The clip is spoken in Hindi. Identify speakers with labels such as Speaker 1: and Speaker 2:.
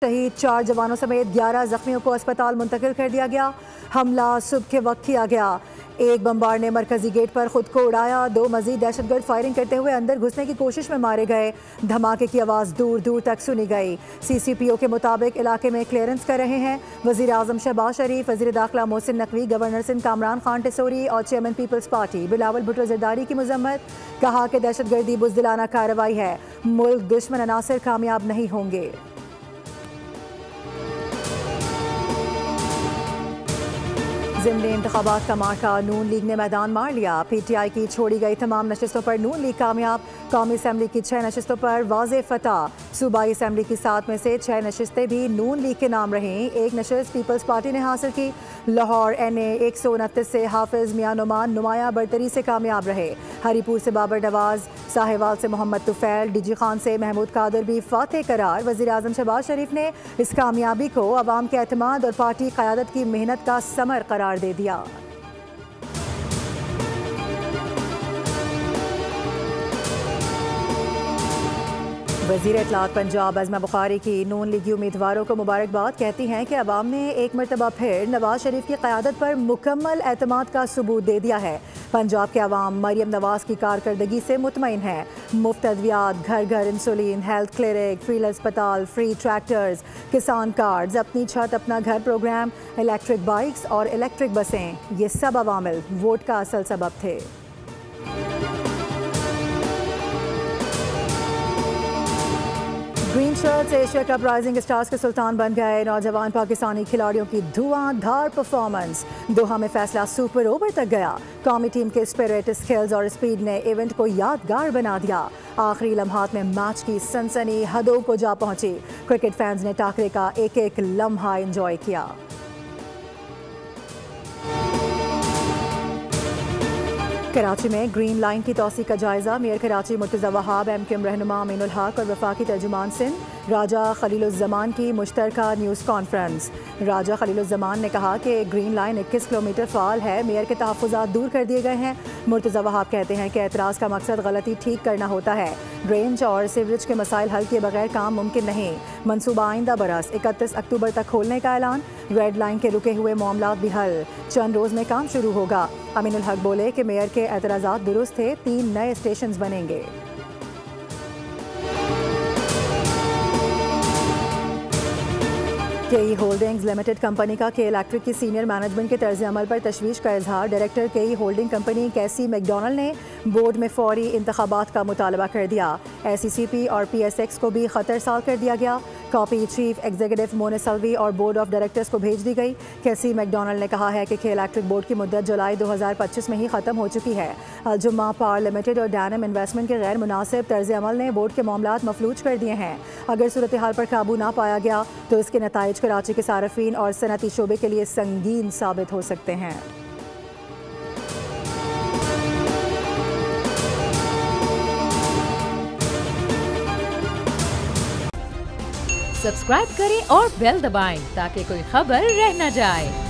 Speaker 1: शहीद 4 जवानों समेत 11 जख्मियों को अस्पताल मुंतकिल कर दिया गया। हमला सुबह के वक्त किया गया। एक बम्बार ने मरकजी गेट पर खुद को उड़ाया। 2 मजीद दहशतगर्द फायरिंग करते हुए अंदर घुसने की कोशिश में मारे गए। धमाके की आवाज़ दूर दूर तक सुनी गई। CCPO के मुताबिक इलाके में क्लियरेंस कर रहे हैं। वज़ीर आज़म शहबाज शरीफ, वज़ीर दाखिला मोहसिन नकवी, गवर्नर सिंध कामरान खान टिसोरी और chairman Peoples Party Bilawal Bhutto Zardari की मजम्मत। कहा कि दहशतगर्दी बुज़दिलाना कार्रवाई है। मुल्क दुश्मन अनासर कामयाब नहीं होंगे। ज़िमनी इंतखाबात का मार्का नून लीग ने मैदान मार लिया। PTI की छोड़ी गई तमाम नशिस्तों पर नून लीग कामयाब। कौमी असम्बली की 6 नशिस्तों पर वाज़े फतह। सूबाई असम्बली की 7 में से 6 नशिस्तें भी नून लीग के नाम रहीं। एक नशिस्त पीपल्स पार्टी ने हासिल की। लाहौर NA 129 से हाफिज मियां नुमान नुमाया बरतरी से कामयाब रहे। हरीपुर से बाबर नवाज, साहिवाल से मोहम्मद तुफैल, DG खान से महमूद कादर भी फातेह करार। वज़ीर आज़म शहबाज शरीफ ने इस कामयाबी को अवाम के एतमाद और पार्टी क़यादत की मेहनत का समर करार दे दिया। वज़ीर इत्तलात पंजाब अज़मा बुखारी की नून लीगी उम्मीदवारों को मुबारकबाद। कहती हैं कि अवाम ने एक मरतबा फिर नवाज शरीफ की क़यादत पर मुकम्मल एतमाद का सबूत दे दिया है। पंजाब के अवाम मरियम नवाज की कारकर्दगी से मुतमईन है। मुफ्त अद्वियात, घर घर इंसुलिन, हेल्थ क्लिनिक, फ्री अस्पताल, फ्री ट्रैक्टर्स, किसान कार्ड्स, अपनी छत अपना घर प्रोग्राम, इलेक्ट्रिक बाइक्स और इलेक्ट्रिक बसें, ये सब अवामिल वोट का असल सबब थे। Green shirts Asia cup rising stars के सुल्तान बन गए। नौजवान पाकिस्तानी खिलाड़ियों की धुआंधार परफॉर्मेंस। दोहा में फैसला सुपर ओवर तक गया। कौमी टीम के स्पिरिट, स्किल्स और स्पीड ने इवेंट को यादगार बना दिया। आखिरी लम्हात में मैच की सनसनी हदों को जा पहुंची। क्रिकेट फैंस ने टाकरे का एक एक लम्हा एंजॉय किया। कराची में ग्रीन लाइन की तौसी का जायजा। मेयर कराची मुर्तज़ा वहाब, MQM रहनुमा अमीनुल हक और वफाकी तर्जुमान सिंध राजा खलीलुज़्ज़मान की मुश्तरका न्यूज़ कॉन्फ्रेंस। राजा खलीलुज़्ज़मान ने कहा कि ग्रीन लाइन 21 किलोमीटर फ़ाल है। मेयर के तहफ़्फ़ुज़ात दूर कर दिए गए हैं। मुर्तज़ा वहाब कहते हैं कि एतराज़ का मकसद गलती ठीक करना होता है। ड्रेनेज और सीवरेज के मसाइल हल किए बगैर काम मुमकिन नहीं। मनसूबा आइंदा बरस 31 अक्टूबर तक खोलने का ऐलान। रेड लाइन के रुके हुए मामलात भी हल। चंद रोज़ में काम शुरू होगा। अमीनुल हक बोले कि मेयर के एतराज़ात दुरुस्त थे। 3 नए स्टेशन बनेंगे। KE होल्डिंग्स लिमिटेड कंपनी का के इलेक्ट्रिक की सीनियर मैनेजमेंट के तर्ज अमल पर तशवीश का इजहार। डायरेक्टर KE होल्डिंग कंपनी कैसी मैकडोनल्ड ने बोर्ड में फौरी इंतखाबात का मुतालबा कर दिया। SECP और PSX को भी खतर साल कर दिया गया। कॉपी चीफ एग्जीक्यूटिव मोने सल्वी और बोर्ड ऑफ डायरेक्टर्स को भेज दी गई। कैसी मैकडोनल्ड ने कहा है कि के इलेक्ट्रिक बोर्ड की मुद्दत जुलाई 2025 में ही ख़त्म हो चुकी है। अलजुम्मा पावर लिमिटेड और डैनम इन्वेस्टमेंट के गैर मुनासिब तर्ज अमल ने बोर्ड के मामलात मफलूज कर दिए हैं। अगर सूरत हाल पर काबू ना पाया गया तो इसके नताइज कराची के सार्फिन और सनती शोबे के लिए संगीन साबित हो सकते हैं।
Speaker 2: सब्सक्राइब करें और बेल दबाएं ताकि कोई खबर रह न जाए।